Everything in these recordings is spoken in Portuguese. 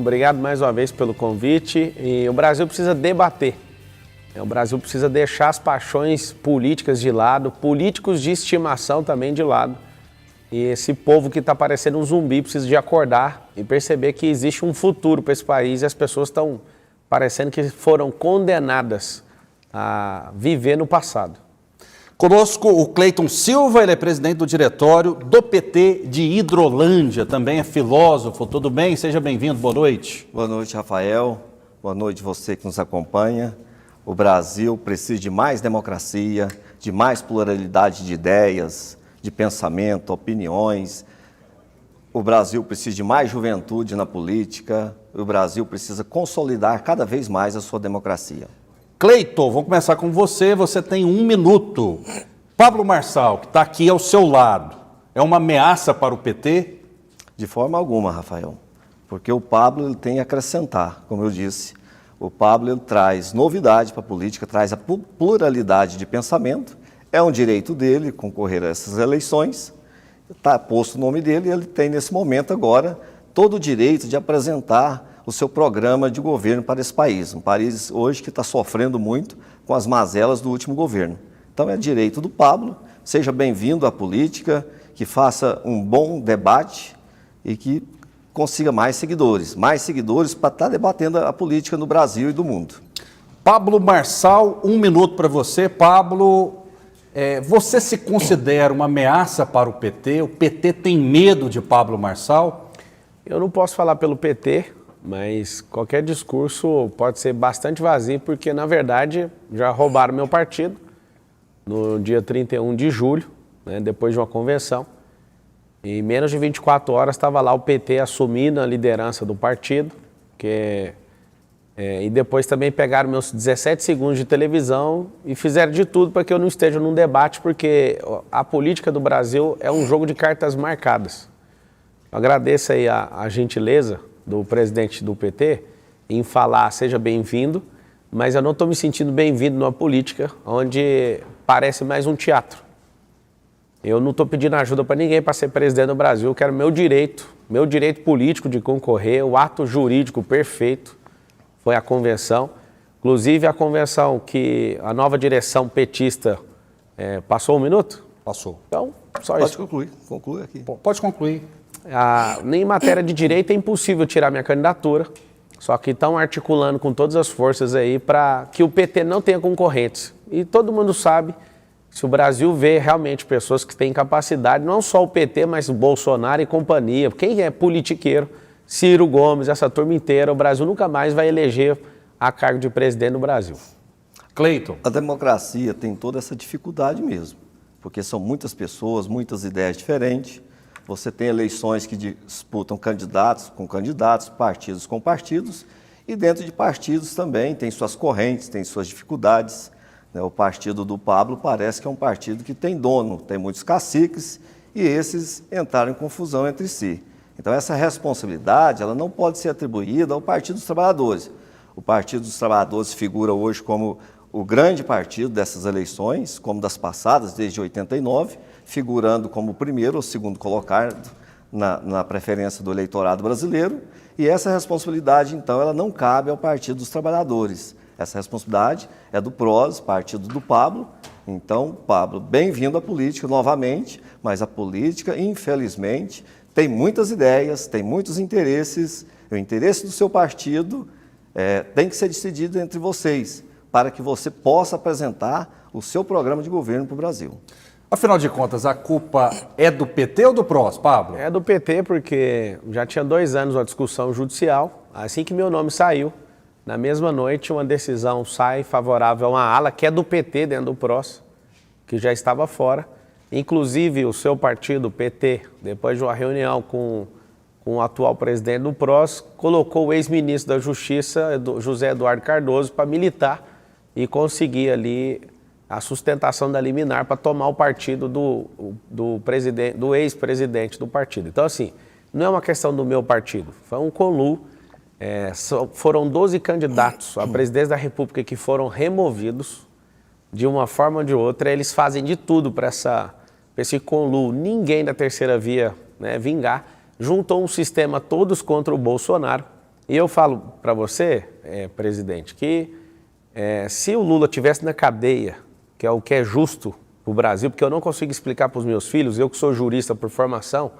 Obrigado mais uma vez pelo convite. E o Brasil precisa debater. O Brasil precisa deixar as paixões políticas de lado, políticos de estimação também de lado. E esse povo que está parecendo um zumbi precisa de acordar e perceber que existe um futuro para esse país e as pessoas estão parecendo que foram condenadas a viver no passado. Conosco o Cleiton Silva, ele é presidente do diretório do PT de Hidrolândia, também é filósofo. Tudo bem? Seja bem-vindo, boa noite. Boa noite, Rafael. Boa noite você que nos acompanha. O Brasil precisa de mais democracia, de mais pluralidade de ideias, de pensamento, opiniões. O Brasil precisa de mais juventude na política. O Brasil precisa consolidar cada vez mais a sua democracia. Cleiton, vamos começar com você. Você tem 1 minuto. Pablo Marçal, que está aqui ao seu lado, é uma ameaça para o PT? De forma alguma, Rafael. Porque o Pablo ele tem a acrescentar, como eu disse. O Pablo ele traz novidade para a política, traz a pluralidade de pensamento. É um direito dele concorrer a essas eleições. Está posto o nome dele e ele tem, nesse momento agora, todo o direito de apresentar o seu programa de governo para esse país. Um país hoje que está sofrendo muito com as mazelas do último governo. Então é direito do Pablo, seja bem-vindo à política, que faça um bom debate e que consiga mais seguidores para estar debatendo a política no Brasil e do mundo. Pablo Marçal, 1 minuto para você. Pablo, você se considera uma ameaça para o PT? O PT tem medo de Pablo Marçal? Eu não posso falar pelo PT, mas qualquer discurso pode ser bastante vazio, porque, na verdade, já roubaram meu partido no dia 31 de julho, né, depois de uma convenção. E em menos de 24 horas estava lá o PT assumindo a liderança do partido, e depois também pegaram meus 17 segundos de televisão e fizeram de tudo para que eu não esteja num debate, porque a política do Brasil é um jogo de cartas marcadas. Eu agradeço aí a gentileza do presidente do PT em falar seja bem-vindo, mas eu não estou me sentindo bem-vindo numa política onde parece mais um teatro. Eu não estou pedindo ajuda para ninguém para ser presidente do Brasil, eu quero meu direito político de concorrer, o ato jurídico perfeito foi a convenção. Inclusive a convenção que a nova direção petista passou 1 minuto? Passou. Então, só Pode isso. concluir aqui. Pode concluir. Nem em matéria de direito é impossível tirar minha candidatura, só que estão articulando com todas as forças aí para que o PT não tenha concorrentes. E todo mundo sabe, se o Brasil vê realmente pessoas que têm capacidade, não só o PT, mas o Bolsonaro e companhia, quem é politiqueiro, Ciro Gomes, essa turma inteira, o Brasil nunca mais vai eleger a cargo de presidente do Brasil. Cleiton. A democracia tem toda essa dificuldade mesmo, porque são muitas pessoas, muitas ideias diferentes. Você tem eleições que disputam candidatos com candidatos, partidos com partidos, e dentro de partidos também tem suas correntes, tem suas dificuldades. O partido do Pablo parece que é um partido que tem dono, tem muitos caciques, e esses entraram em confusão entre si. Então essa responsabilidade ela não pode ser atribuída ao Partido dos Trabalhadores. O Partido dos Trabalhadores figura hoje como o grande partido dessas eleições, como das passadas, desde 89, figurando como o primeiro ou segundo colocado na preferência do eleitorado brasileiro. E essa responsabilidade, então, ela não cabe ao Partido dos Trabalhadores. Essa responsabilidade é do PROS, partido do Pablo. Então, Pablo, bem-vindo à política novamente, mas a política, infelizmente, tem muitas ideias, tem muitos interesses. O interesse do seu partido tem que ser decidido entre vocês, para que você possa apresentar o seu programa de governo para o Brasil. Afinal de contas, a culpa é do PT ou do PROS, Pablo? É do PT, porque já tinha 2 anos uma discussão judicial. Assim que meu nome saiu, na mesma noite uma decisão sai favorável a uma ala que é do PT dentro do PROS, que já estava fora. Inclusive o seu partido, o PT, depois de uma reunião com o atual presidente do PROS, colocou o ex-ministro da Justiça, José Eduardo Cardoso, para militar e conseguir ali a sustentação da liminar para tomar o partido do ex-presidente do partido. Então, assim, não é uma questão do meu partido, foi um conluio. Foram 12 candidatos à presidência da República que foram removidos de uma forma ou de outra. Eles fazem de tudo para esse conluio, ninguém da terceira via, né, vingar. Juntou um sistema todos contra o Bolsonaro E eu falo para você, presidente, que se o Lula tivesse na cadeia, que é o que é justo para o Brasil, porque eu não consigo explicar para os meus filhos, eu que sou jurista por formação,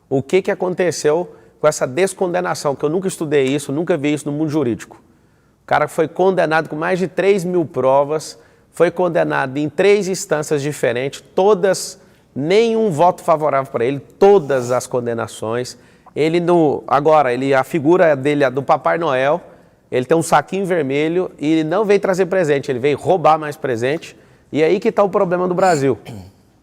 o que aconteceu com essa descondenação, que eu nunca estudei isso, nunca vi isso no mundo jurídico. O cara foi condenado com mais de 3.000 provas, foi condenado em 3 instâncias diferentes, todas, nenhum voto favorável para ele, todas as condenações. Agora, a figura dele é do Papai Noel, ele tem um saquinho vermelho e ele não veio trazer presente, ele veio roubar mais presente. E aí que está o problema do Brasil.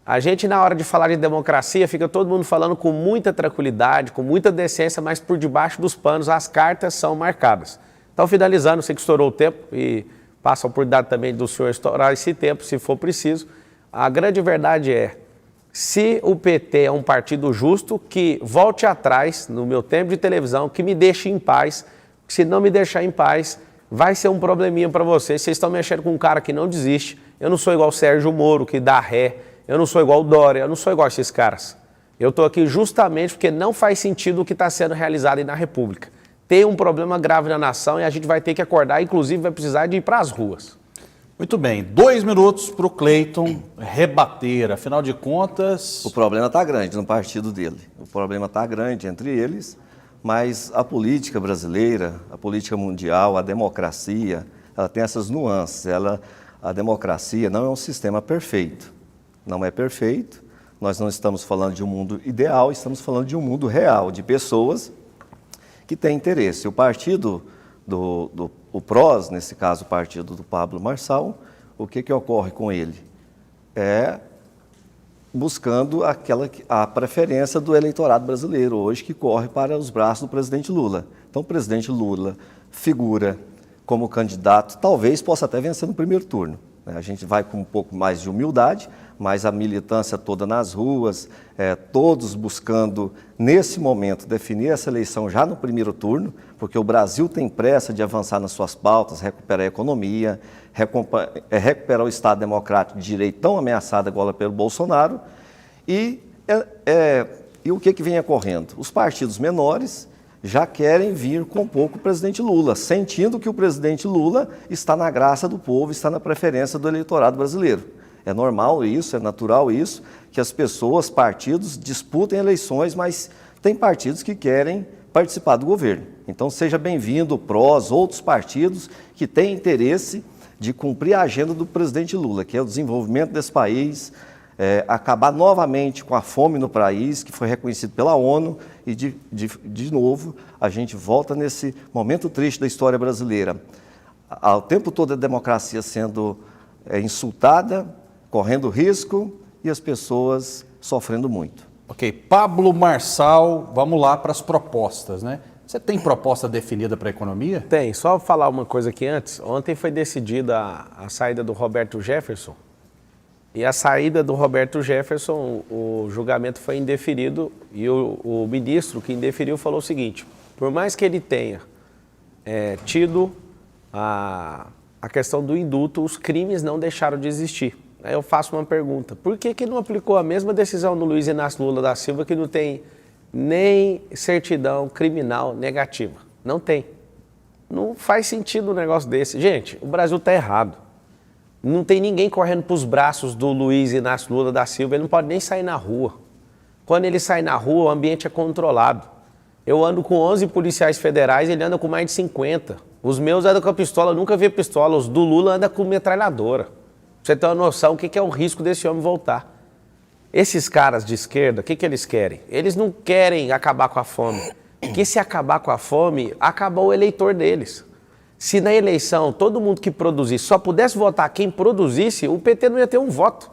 A gente, na hora de falar de democracia, fica todo mundo falando com muita tranquilidade, com muita decência, mas por debaixo dos panos as cartas são marcadas. Então, finalizando, sei que estourou o tempo e passo a oportunidade também do senhor estourar esse tempo, se for preciso. A grande verdade é, se o PT é um partido justo, que volte atrás no meu tempo de televisão, que me deixe em paz. Se não me deixar em paz, vai ser um probleminha para vocês. Vocês estão mexendo com um cara que não desiste. Eu não sou igual o Sérgio Moro, que dá ré. Eu não sou igual o Dória, eu não sou igual a esses caras. Eu estou aqui justamente porque não faz sentido o que está sendo realizado aí na República. Tem um problema grave na nação e a gente vai ter que acordar, inclusive vai precisar de ir para as ruas. Muito bem, 2 minutos para o Cleiton rebater, afinal de contas... O problema está grande no partido dele, o problema está grande entre eles, mas a política brasileira, a política mundial, a democracia, ela tem essas nuances. A democracia não é um sistema perfeito, não é perfeito, nós não estamos falando de um mundo ideal, estamos falando de um mundo real, de pessoas que têm interesse. O partido o PROS, nesse caso o partido do Pablo Marçal, o que ocorre com ele? É buscando a preferência do eleitorado brasileiro hoje, que corre para os braços do presidente Lula. Então o presidente Lula figura como candidato, talvez possa até vencer no primeiro turno. A gente vai com um pouco mais de humildade, mas a militância toda nas ruas, todos buscando, nesse momento, definir essa eleição já no primeiro turno, porque o Brasil tem pressa de avançar nas suas pautas, recuperar a economia, recuperar o Estado democrático de direito tão ameaçado agora pelo Bolsonaro. E o que vem ocorrendo? Os partidos menores já querem vir compor com o presidente Lula, sentindo que o presidente Lula está na graça do povo, está na preferência do eleitorado brasileiro. É normal isso, é natural isso, que as pessoas, partidos, disputem eleições, mas tem partidos que querem participar do governo. Então seja bem-vindo o PROS, outros partidos que têm interesse de cumprir a agenda do presidente Lula, que é o desenvolvimento desse país, acabar novamente com a fome no país, que foi reconhecido pela ONU, e de novo a gente volta nesse momento triste da história brasileira. Ao tempo todo a democracia sendo insultada, correndo risco e as pessoas sofrendo muito. Ok, Pablo Marçal, vamos lá para as propostas, né? Você tem proposta definida para a economia? Tem, só falar uma coisa aqui antes. Ontem foi decidida a saída do Roberto Jefferson. E a saída do Roberto Jefferson, o julgamento foi indeferido e o ministro que indeferiu falou o seguinte: por mais que ele tenha tido a questão do indulto, os crimes não deixaram de existir. Aí eu faço uma pergunta: por que não aplicou a mesma decisão do Luiz Inácio Lula da Silva, que não tem nem certidão criminal negativa? Não tem. Não faz sentido um negócio desse. Gente, o Brasil está errado. Não tem ninguém correndo para os braços do Luiz Inácio Lula da Silva, ele não pode nem sair na rua. Quando ele sai na rua, o ambiente é controlado. Eu ando com 11 policiais federais, ele anda com mais de 50. Os meus andam com a pistola, eu nunca vi pistola, os do Lula andam com metralhadora. Pra você ter uma noção, o que é o risco desse homem voltar. Esses caras de esquerda, o que eles querem? Eles não querem acabar com a fome. Porque se acabar com a fome, acabou o eleitor deles. Se na eleição todo mundo que produzisse só pudesse votar quem produzisse, o PT não ia ter um voto.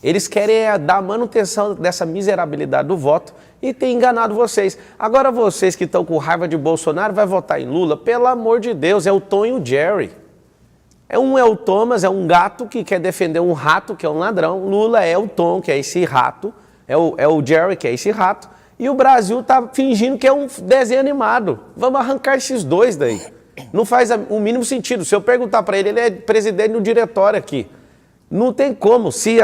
Eles querem dar manutenção dessa miserabilidade do voto e ter enganado vocês. Agora vocês que estão com raiva de Bolsonaro vai votar em Lula? Pelo amor de Deus, é o Tom e o Jerry. É o Thomas, é um gato que quer defender um rato, que é um ladrão. Lula é o Tom, que é esse rato. É o Jerry, que é esse rato. E o Brasil está fingindo que é um desenho animado. Vamos arrancar esses dois daí. Não faz o mínimo sentido. Se eu perguntar para ele é presidente do diretório aqui. Não tem como. Se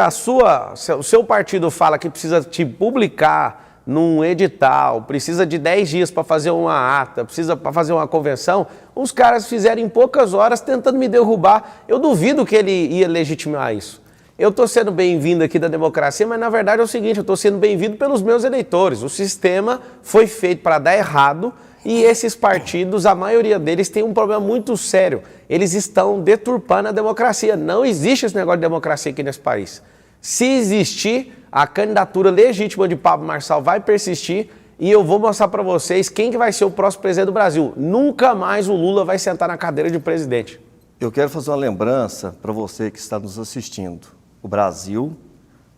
o seu partido fala que precisa te publicar num edital, precisa de 10 dias para fazer uma ata, precisa para fazer uma convenção, os caras fizeram em poucas horas tentando me derrubar. Eu duvido que ele ia legitimar isso. Eu estou sendo bem-vindo aqui da democracia, mas na verdade é o seguinte, eu estou sendo bem-vindo pelos meus eleitores. O sistema foi feito para dar errado e esses partidos, a maioria deles, tem um problema muito sério. Eles estão deturpando a democracia. Não existe esse negócio de democracia aqui nesse país. Se existir, a candidatura legítima de Pablo Marçal vai persistir e eu vou mostrar para vocês quem que vai ser o próximo presidente do Brasil. Nunca mais o Lula vai sentar na cadeira de presidente. Eu quero fazer uma lembrança para você que está nos assistindo. O Brasil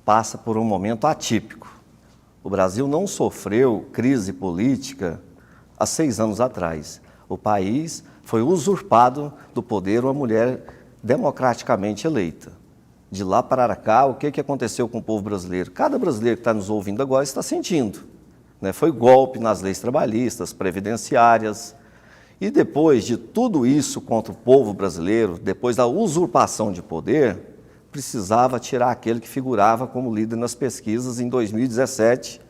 passa por um momento atípico. O Brasil não sofreu crise política há 6 anos atrás. O país foi usurpado do poder uma mulher democraticamente eleita. De lá para cá, o que aconteceu com o povo brasileiro? Cada brasileiro que está nos ouvindo agora está sentindo. Né? Foi golpe nas leis trabalhistas, previdenciárias. E depois de tudo isso contra o povo brasileiro, depois da usurpação de poder, precisava tirar aquele que figurava como líder nas pesquisas em 2017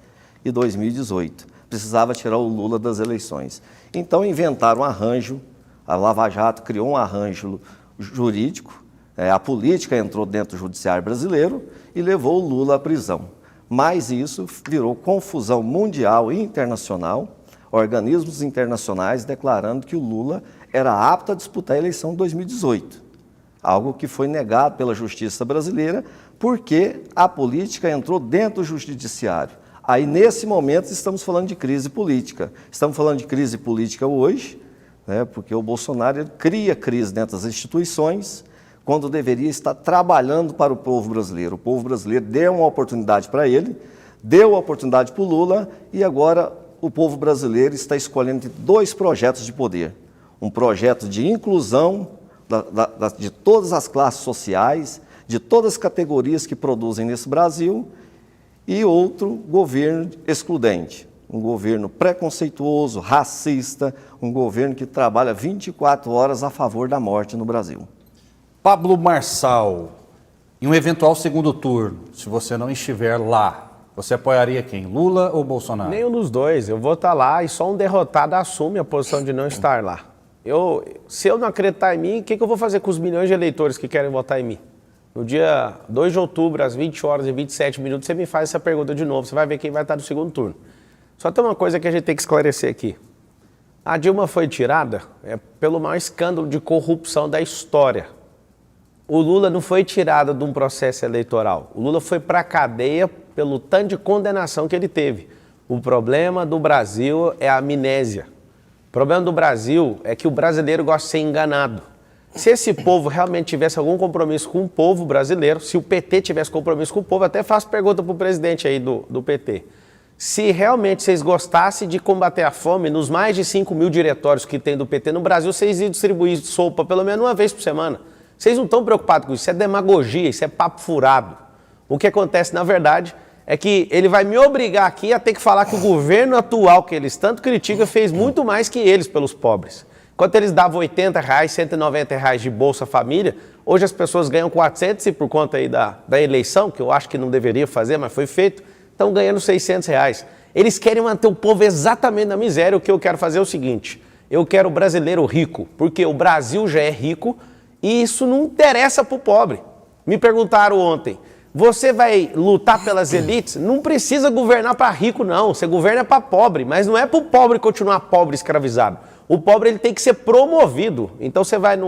e 2018. Precisava tirar o Lula das eleições. Então inventaram um arranjo, a Lava Jato criou um arranjo jurídico, a política entrou dentro do judiciário brasileiro e levou o Lula à prisão. Mas isso virou confusão mundial e internacional, organismos internacionais declarando que o Lula era apto a disputar a eleição de 2018. Algo que foi negado pela justiça brasileira porque a política entrou dentro do judiciário. Aí, nesse momento, estamos falando de crise política. Estamos falando de crise política hoje, né, porque o Bolsonaro cria crise dentro das instituições, quando deveria estar trabalhando para o povo brasileiro. O povo brasileiro deu uma oportunidade para ele, deu a oportunidade para o Lula e agora o povo brasileiro está escolhendo entre 2 projetos de poder. Um projeto de inclusão de todas as classes sociais, de todas as categorias que produzem nesse Brasil e outro governo excludente. Um governo preconceituoso, racista, um governo que trabalha 24 horas a favor da morte no Brasil. Pablo Marçal, em um eventual segundo turno, se você não estiver lá, você apoiaria quem? Lula ou Bolsonaro? Nenhum dos dois. Eu vou estar lá e só um derrotado assume a posição de não estar lá. Se eu não acreditar em mim, o que eu vou fazer com os milhões de eleitores que querem votar em mim? No dia 2 de outubro, às 20 horas e 27 minutos, você me faz essa pergunta de novo. Você vai ver quem vai estar no segundo turno. Só tem uma coisa que a gente tem que esclarecer aqui. A Dilma foi tirada pelo maior escândalo de corrupção da história. O Lula não foi tirado de um processo eleitoral. O Lula foi para a cadeia pelo tanto de condenação que ele teve. O problema do Brasil é a amnésia. O problema do Brasil é que o brasileiro gosta de ser enganado. Se esse povo realmente tivesse algum compromisso com o povo brasileiro, se o PT tivesse compromisso com o povo, até faço pergunta para o presidente aí do PT. Se realmente vocês gostassem de combater a fome, nos mais de 5 mil diretórios que tem do PT no Brasil, vocês iam distribuir sopa pelo menos uma vez por semana. Vocês não estão preocupados com isso, isso é demagogia, isso é papo furado. O que acontece, na verdade, é que ele vai me obrigar aqui a ter que falar que o governo atual, que eles tanto criticam, fez muito mais que eles pelos pobres. Enquanto eles davam R$80, R$190 de Bolsa Família, hoje as pessoas ganham 400 e por conta aí da eleição, que eu acho que não deveria fazer, mas foi feito, estão ganhando R$600. Eles querem manter o povo exatamente na miséria. O que eu quero fazer é o seguinte, eu quero o brasileiro rico, porque o Brasil já é rico, e isso não interessa para o pobre. Me perguntaram ontem, você vai lutar pelas elites? Não precisa governar para rico, não. Você governa para pobre, mas não é para o pobre continuar pobre, escravizado. O pobre ele tem que ser promovido. Então você vai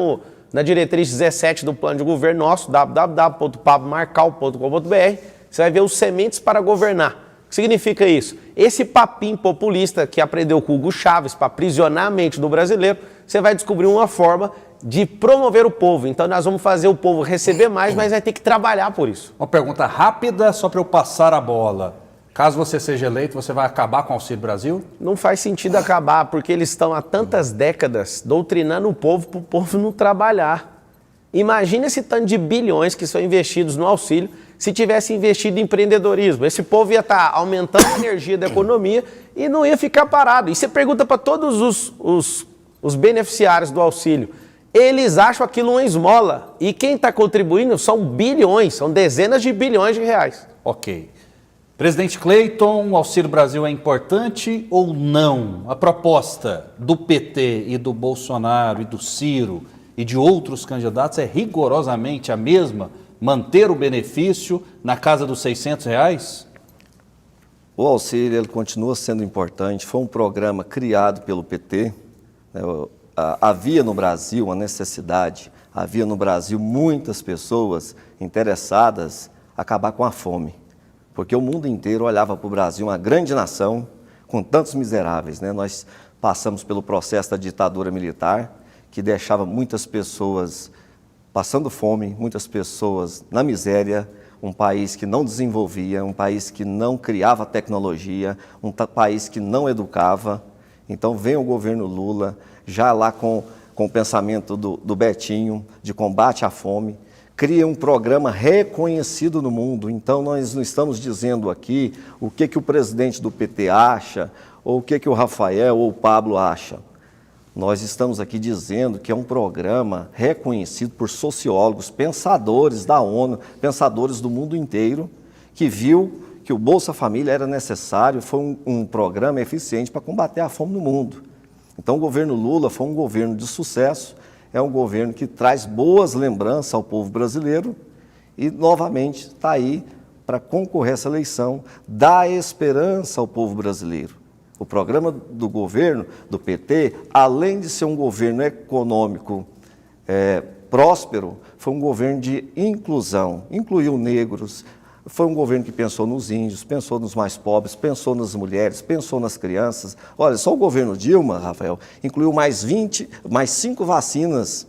na diretriz 17 do plano de governo nosso, www.pablomarcal.com.br, você vai ver os sementes para governar. O que significa isso? Esse papinho populista que aprendeu com o Hugo Chávez para aprisionar a mente do brasileiro, você vai descobrir uma forma de promover o povo. Então nós vamos fazer o povo receber mais, mas vai ter que trabalhar por isso. Uma pergunta rápida só para eu passar a bola. Caso você seja eleito, você vai acabar com o Auxílio Brasil? Não faz sentido acabar, porque eles estão há tantas décadas doutrinando o povo para o povo não trabalhar. Imagina esse tanto de bilhões que são investidos no auxílio se tivesse investido em empreendedorismo. Esse povo ia estar aumentando a energia da economia e não ia ficar parado. E você pergunta para todos os beneficiários do auxílio, eles acham aquilo uma esmola. E quem está contribuindo são bilhões, são dezenas de bilhões de reais. Ok. Presidente Cleiton, o Auxílio Brasil é importante ou não? A proposta do PT e do Bolsonaro e do Ciro e de outros candidatos é rigorosamente a mesma? Manter o benefício na casa dos R$600? O auxílio ele continua sendo importante, foi um programa criado pelo PT, né? Havia no Brasil uma necessidade, havia no Brasil muitas pessoas interessadas em acabar com a fome, porque o mundo inteiro olhava para o Brasil, uma grande nação, com tantos miseráveis, né? Nós passamos pelo processo da ditadura militar, que deixava muitas pessoas passando fome, muitas pessoas na miséria, um país que não desenvolvia, um país que não criava tecnologia, um país que não educava. Então vem o governo Lula, já lá com o pensamento do Betinho, de combate à fome, cria um programa reconhecido no mundo. Então nós não estamos dizendo aqui o que o presidente do PT acha, ou o que o Rafael ou o Pablo acham. Nós estamos aqui dizendo que é um programa reconhecido por sociólogos, pensadores da ONU, pensadores do mundo inteiro, que viu que o Bolsa Família era necessário, foi um programa eficiente para combater a fome no mundo. Então o governo Lula foi um governo de sucesso, é um governo que traz boas lembranças ao povo brasileiro e, novamente, está aí para concorrer a essa eleição, dar esperança ao povo brasileiro. O programa do governo, do PT, além de ser um governo econômico próspero, foi um governo de inclusão, incluiu negros, foi um governo que pensou nos índios, pensou nos mais pobres, pensou nas mulheres, pensou nas crianças. Olha, só o governo Dilma, Rafael, incluiu mais 5 vacinas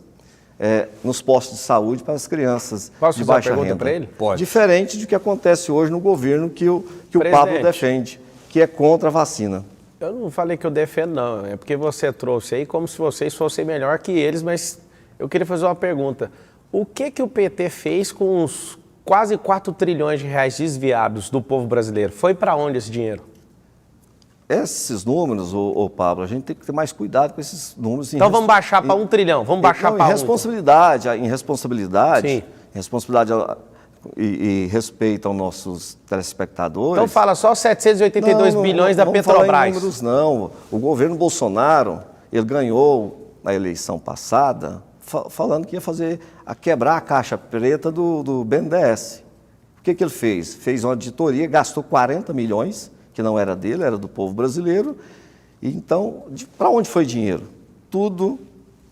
nos postos de saúde para as crianças de baixa renda. Para ele? Pode. Diferente do que acontece hoje no governo que o Pablo defende, que é contra a vacina. Eu não falei que eu defendo, não. É porque você trouxe aí como se vocês fossem melhor que eles, mas eu queria fazer uma pergunta. O que o PT fez com os quase 4 trilhões de reais desviados do povo brasileiro? Foi para onde esse dinheiro? Esses números, Pablo, a gente tem que ter mais cuidado com esses números. Então vamos baixar para 1 trilhão, vamos baixar para 1. Em responsabilidade e respeito aos nossos telespectadores. Então fala só 782 bilhões da Petrobras. Não falar em números, não. O governo Bolsonaro, ele ganhou na eleição passada falando que ia quebrar a caixa preta do BNDES. O que ele fez? Fez uma auditoria, gastou 40 milhões, que não era dele, era do povo brasileiro. E então, para onde foi dinheiro? Tudo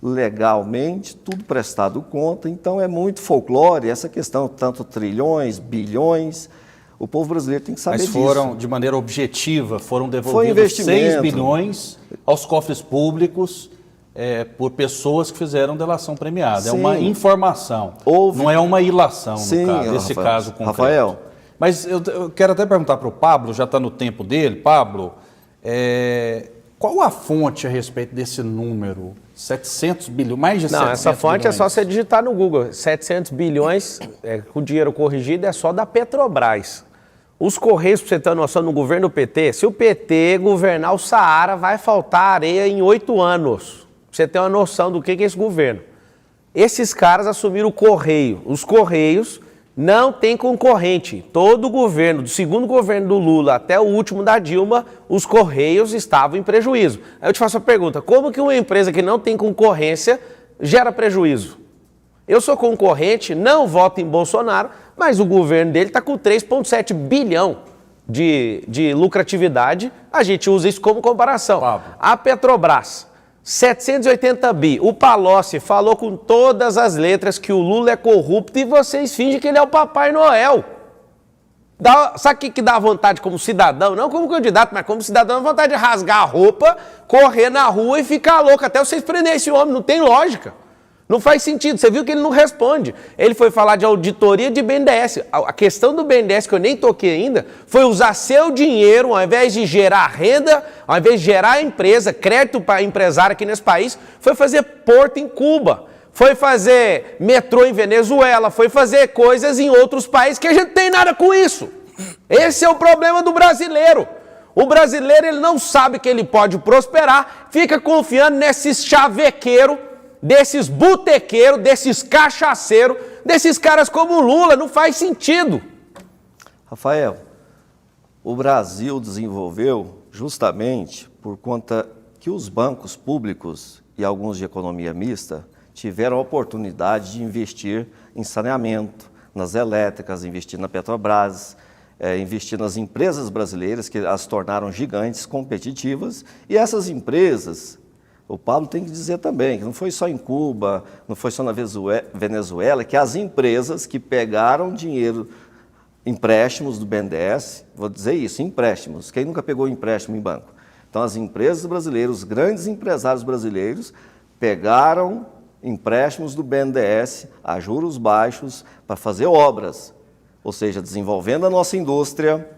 legalmente, tudo prestado conta, então é muito folclore, essa questão, tanto trilhões, bilhões, o povo brasileiro tem que saber disso. Mas foram, de maneira objetiva, foram devolvidos 6 bilhões aos cofres públicos por pessoas que fizeram delação premiada. Sim. É uma informação, não é uma ilação, sim, no caso, nesse caso concreto. Rafael. Mas eu quero até perguntar para o Pablo, já está no tempo dele, Pablo, qual a fonte a respeito desse número? 700 bilhões, mais de 700 bilhões. Não, essa fonte é só você digitar no Google. 700 bilhões, com dinheiro corrigido, é só da Petrobras. Os Correios, para você ter uma noção, no governo do PT, se o PT governar o Saara, vai faltar areia em 8 anos. Pra você ter uma noção do que é esse governo. Esses caras assumiram o Correio. Os Correios não tem concorrente. Todo o governo, do segundo governo do Lula até o último da Dilma, os Correios estavam em prejuízo. Aí eu te faço a pergunta, como que uma empresa que não tem concorrência gera prejuízo? Eu sou concorrente, não voto em Bolsonaro, mas o governo dele está com 3,7 bilhão de lucratividade. A gente usa isso como comparação. A Petrobras, 780 bi. O Palocci falou com todas as letras que o Lula é corrupto e vocês fingem que ele é o Papai Noel. Sabe o que dá vontade como cidadão? Não como candidato, mas como cidadão, dá vontade de rasgar a roupa, correr na rua e ficar louco. Até vocês prenderem esse homem, não tem lógica. Não faz sentido. Você viu que ele não responde. Ele foi falar de auditoria de BNDES. A questão do BNDES, que eu nem toquei ainda, foi usar seu dinheiro, ao invés de gerar renda, ao invés de gerar empresa, crédito para empresário aqui nesse país, foi fazer porto em Cuba, foi fazer metrô em Venezuela, foi fazer coisas em outros países que a gente não tem nada com isso. Esse é o problema do brasileiro. O brasileiro, ele não sabe que ele pode prosperar, fica confiando nesses chavequeiros, desses botequeiros, desses cachaceiros, desses caras como o Lula. Não faz sentido. Rafael, O Brasil desenvolveu justamente por conta que os bancos públicos e alguns de economia mista tiveram a oportunidade de investir em saneamento, nas elétricas, investir na Petrobras, investir nas empresas brasileiras que as tornaram gigantes, competitivas, e essas empresas, o Pablo tem que dizer também, que não foi só em Cuba, não foi só na Venezuela, que as empresas que pegaram dinheiro, empréstimos do BNDES, vou dizer isso, empréstimos, quem nunca pegou empréstimo em banco? Então as empresas brasileiras, os grandes empresários brasileiros, pegaram empréstimos do BNDES a juros baixos para fazer obras, ou seja, desenvolvendo a nossa indústria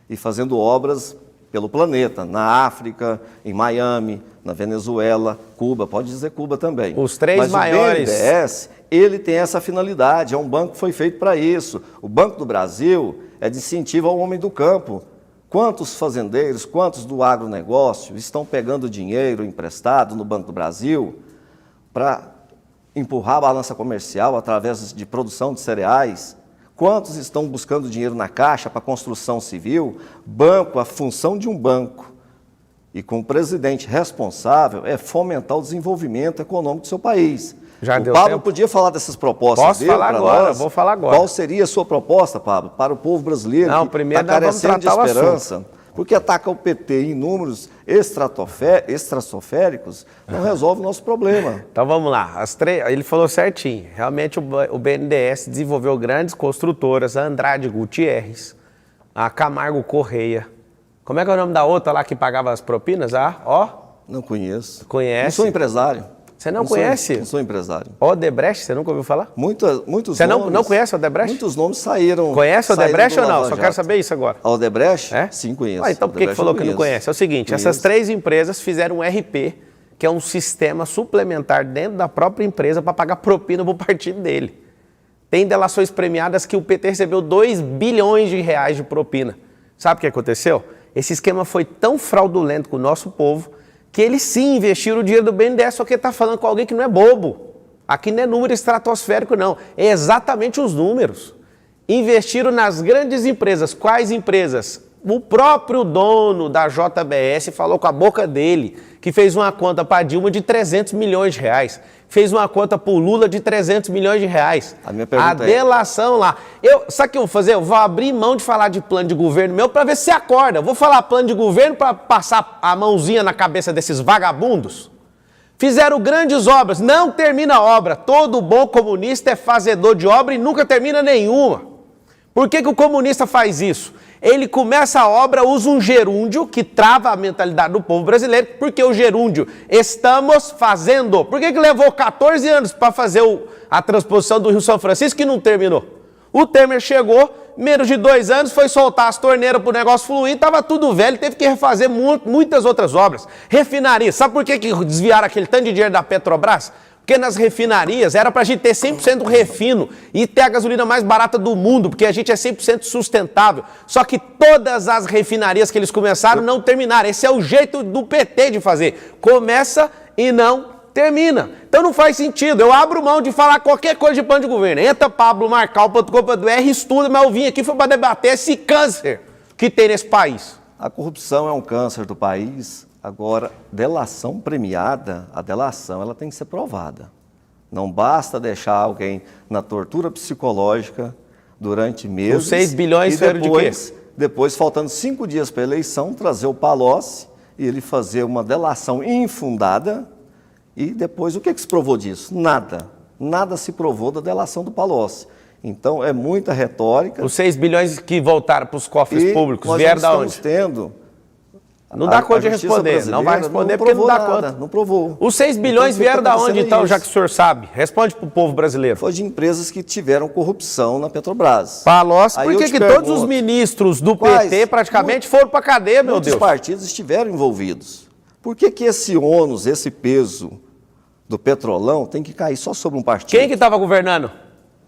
e fazendo obras pelo planeta, na África, em Miami, na Venezuela, Cuba, pode dizer Cuba também. Os três Mas maiores... o BNDES, ele tem essa finalidade, é um banco que foi feito para isso. O Banco do Brasil é de incentivo ao homem do campo. Quantos fazendeiros, quantos do agronegócio estão pegando dinheiro emprestado no Banco do Brasil para empurrar a balança comercial através de produção de cereais? Quantos estão buscando dinheiro na Caixa para construção civil? Banco, a função de um banco, e com o presidente responsável, é fomentar o desenvolvimento econômico do seu país. O Pablo podia falar dessas propostas dele para nós? Posso falar agora, vou falar agora. Qual seria a sua proposta, Pablo, para o povo brasileiro que está carecendo de esperança? Porque ataca o PT em números estratosféricos, não resolve o nosso problema. Então vamos lá, ele falou certinho, realmente o BNDES desenvolveu grandes construtoras, a Andrade Gutierrez, a Camargo Correia, como é que é o nome da outra lá que pagava as propinas? Não conheço. Conhece? Não sou empresário. Você não conhece? Não sou empresário. Odebrecht, você nunca ouviu falar? Muitos você nomes... não conhece a Odebrecht? Muitos nomes saíram... Conhece a Odebrecht ou não? Só Jato. quero saber isso agora. A Odebrecht? É? Sim, conheço. Então por que falou que não conhece? É o seguinte, essas três empresas fizeram um RP, que é um sistema suplementar dentro da própria empresa para pagar propina para o partido dele. Tem delações premiadas que o PT recebeu 2 bilhões de reais de propina. Sabe o que aconteceu? Esse esquema foi tão fraudulento com o nosso povo que eles sim investiram o dinheiro do BNDES, só que ele está falando com alguém que não é bobo. Aqui não é número estratosférico, não. É exatamente os números. Investiram nas grandes empresas. Quais empresas? O próprio dono da JBS falou com a boca dele que fez uma conta para Dilma de 300 milhões de reais. Fez uma conta para o Lula de 300 milhões de reais. A minha pergunta delação lá. Sabe o que eu vou fazer? Eu vou abrir mão de falar de plano de governo meu para ver se acorda. Eu vou falar plano de governo para passar a mãozinha na cabeça desses vagabundos. Fizeram grandes obras, não termina a obra. Todo bom comunista é fazedor de obra e nunca termina nenhuma. Por que o comunista faz isso? Ele começa a obra, usa um gerúndio que trava a mentalidade do povo brasileiro, porque o gerúndio estamos fazendo. Por que levou 14 anos para fazer a transposição do Rio São Francisco que não terminou? O Temer chegou, menos de 2 anos, foi soltar as torneiras para o negócio fluir, estava tudo velho, teve que refazer muitas outras obras. Refinaria, sabe por que desviaram aquele tanto de dinheiro da Petrobras? Porque nas refinarias era para a gente ter 100% refino e ter a gasolina mais barata do mundo, porque a gente é 100% sustentável. Só que todas as refinarias que eles começaram não terminaram. Esse é o jeito do PT de fazer. Começa e não termina. Então não faz sentido. Eu abro mão de falar qualquer coisa de plano de governo. Entra pablomarcal.com.br, estuda, mas eu vim aqui foi para debater esse câncer que tem nesse país. A corrupção é um câncer do país. Agora, delação premiada, a delação ela tem que ser provada. Não basta deixar alguém na tortura psicológica durante meses. Os 6 bilhões e depois, faltando 5 dias para a eleição, trazer o Palocci e ele fazer uma delação infundada. E depois, o que se provou disso? Nada. Nada se provou da delação do Palocci. Então, é muita retórica. Os 6 bilhões que voltaram para os cofres públicos vieram da onde? Nós estamos tendo... Não dá conta de responder, não vai responder porque não dá conta. Não provou. Os 6 bilhões vieram da onde então, já que o senhor sabe? Responde para o povo brasileiro. Foi de empresas que tiveram corrupção na Petrobras. Palocci, por que todos os ministros do PT praticamente foram para a cadeia, meu Deus? Muitos partidos estiveram envolvidos. Por que esse ônus, esse peso do Petrolão tem que cair só sobre um partido? Quem que estava governando?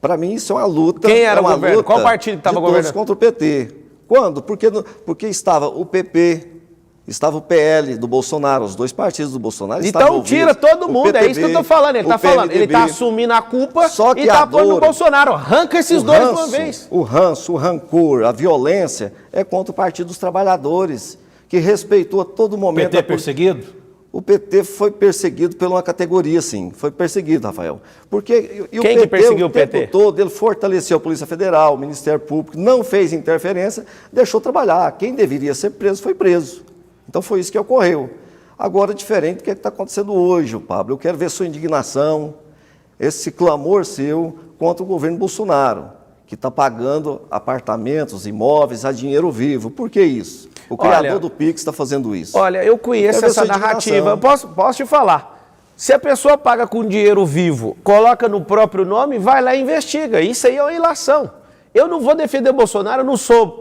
Para mim isso é uma luta. Quem era o governo? Qual partido estava governando? Contra o PT. Quando? Porque estava o PP, estava o PL do Bolsonaro, os dois partidos do Bolsonaro estavam Então envolvidos. tira todo O mundo, é isso que eu PTB, tô falando. Ele o tá falando, ele tá PMDB. assumindo a culpa Só que e tá a pondo o dor, Bolsonaro. Arranca esses o dois de uma ranço, vez. o ranço, o rancor, a violência é contra o Partido dos Trabalhadores, que respeitou a todo momento. PT perseguido? O PT foi perseguido por uma categoria, sim. Foi perseguido, Rafael. Porque e o Quem que perseguiu o PT? tempo todo, ele fortaleceu a Polícia Federal, o Ministério Público, não fez interferência, deixou trabalhar. Quem deveria ser preso foi preso. Então foi isso que ocorreu. Agora, diferente do que está acontecendo hoje, Pablo. Eu quero ver sua indignação, esse clamor seu contra o governo Bolsonaro, que está pagando apartamentos, imóveis a dinheiro vivo. Por que isso? O criador do Pix está fazendo isso. Olha, eu conheço essa narrativa. Eu posso te falar. Se a pessoa paga com dinheiro vivo, coloca no próprio nome, vai lá e investiga. Isso aí é uma ilação. Eu não vou defender o Bolsonaro,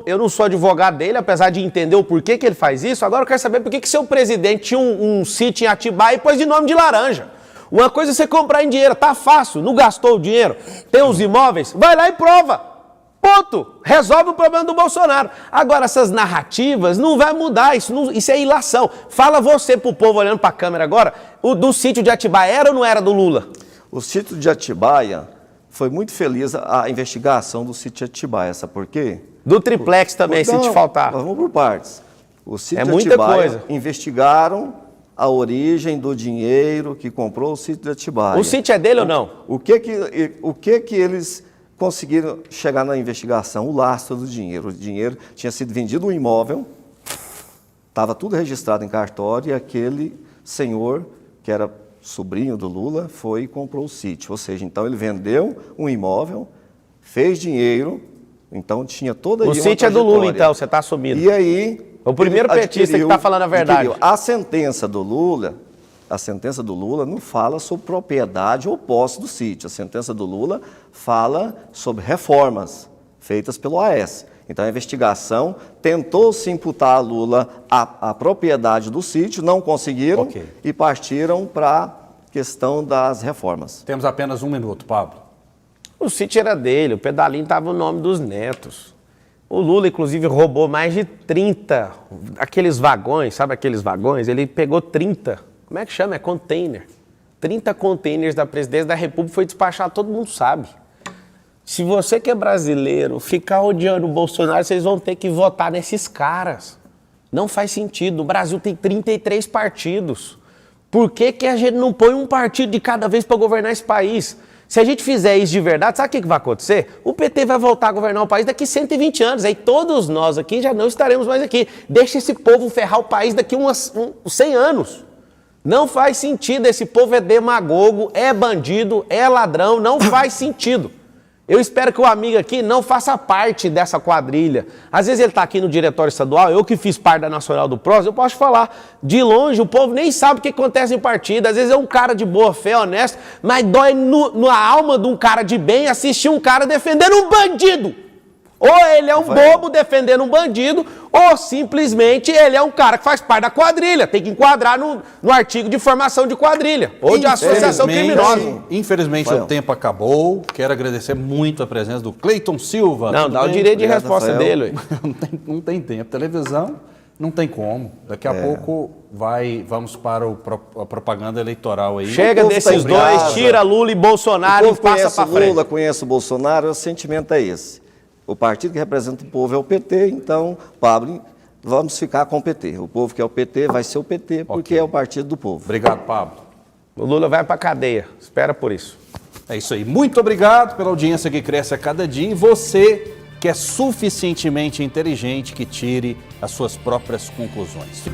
eu não sou advogado dele, apesar de entender o porquê que ele faz isso. Agora eu quero saber por que seu presidente tinha um sítio em Atibaia e pôs de nome de laranja. Uma coisa é você comprar em dinheiro, tá fácil, não gastou o dinheiro, tem os imóveis, vai lá e prova. Ponto. Resolve o problema do Bolsonaro. Agora, essas narrativas não vai mudar, isso é ilação. Fala você pro povo olhando pra câmera agora, o do sítio de Atibaia era ou não era do Lula? O sítio de Atibaia foi muito feliz a investigação do sítio de Atibaia, sabe por quê? Do triplex também, se te faltar. Vamos por partes. O sítio de muita Atibaia, coisa. Investigaram a origem do dinheiro que comprou o sítio de Atibaia. O sítio é dele ou não? O que eles conseguiram chegar na investigação? O lastro do dinheiro. O dinheiro tinha sido vendido um imóvel, estava tudo registrado em cartório e aquele senhor, que era sobrinho do Lula, foi e comprou o sítio. Ou seja, então ele vendeu um imóvel, fez dinheiro, então tinha toda O sítio é do Lula, então, você está assumindo. E aí... O primeiro petista que está falando a verdade. A sentença do Lula não fala sobre propriedade ou posse do sítio. A sentença do Lula fala sobre reformas feitas pelo AS. Então a investigação tentou se imputar a Lula a propriedade do sítio, não conseguiram e partiram para a questão das reformas. Temos apenas 1 minuto, Pablo. O sítio era dele, o pedalinho estava no nome dos netos. O Lula, inclusive, roubou mais de 30, aqueles vagões, sabe aqueles vagões? Ele pegou 30, como é que chama? É container. 30 containers da presidência da República foi despachado, todo mundo sabe. Se você que é brasileiro ficar odiando o Bolsonaro, vocês vão ter que votar nesses caras. Não faz sentido. O Brasil tem 33 partidos. Por que a gente não põe um partido de cada vez para governar esse país? Se a gente fizer isso de verdade, sabe o que vai acontecer? O PT vai voltar a governar o país daqui 120 anos. Aí todos nós aqui já não estaremos mais aqui. Deixa esse povo ferrar o país daqui uns 100 anos. Não faz sentido. Esse povo é demagogo, é bandido, é ladrão. Não faz sentido. Eu espero que o amigo aqui não faça parte dessa quadrilha. Às vezes ele está aqui no diretório estadual, eu que fiz parte da Nacional do PROS, eu posso falar. De longe, o povo nem sabe o que acontece em partido. Às vezes é um cara de boa fé, honesto, mas dói na alma de um cara de bem assistir um cara defendendo um bandido. Ou ele é um bobo defendendo um bandido, ou simplesmente ele é um cara que faz parte da quadrilha. Tem que enquadrar no artigo de formação de quadrilha, ou de associação criminosa. Infelizmente o tempo acabou. Quero agradecer muito a presença do Cleiton Silva. Não, dá o direito de resposta dele. Não tem tempo. Televisão não tem como. Daqui a pouco vamos para a propaganda eleitoral aí. Chega desses dois, tira Lula e Bolsonaro e passa para frente. Lula, conhece o Bolsonaro, o sentimento é esse. O partido que representa o povo é o PT, então, Pablo, vamos ficar com o PT. O povo que é o PT vai ser o PT, porque é o partido do povo. Obrigado, Pablo. O Lula vai para a cadeia, espera por isso. É isso aí. Muito obrigado pela audiência que cresce a cada dia. E você que é suficientemente inteligente que tire as suas próprias conclusões.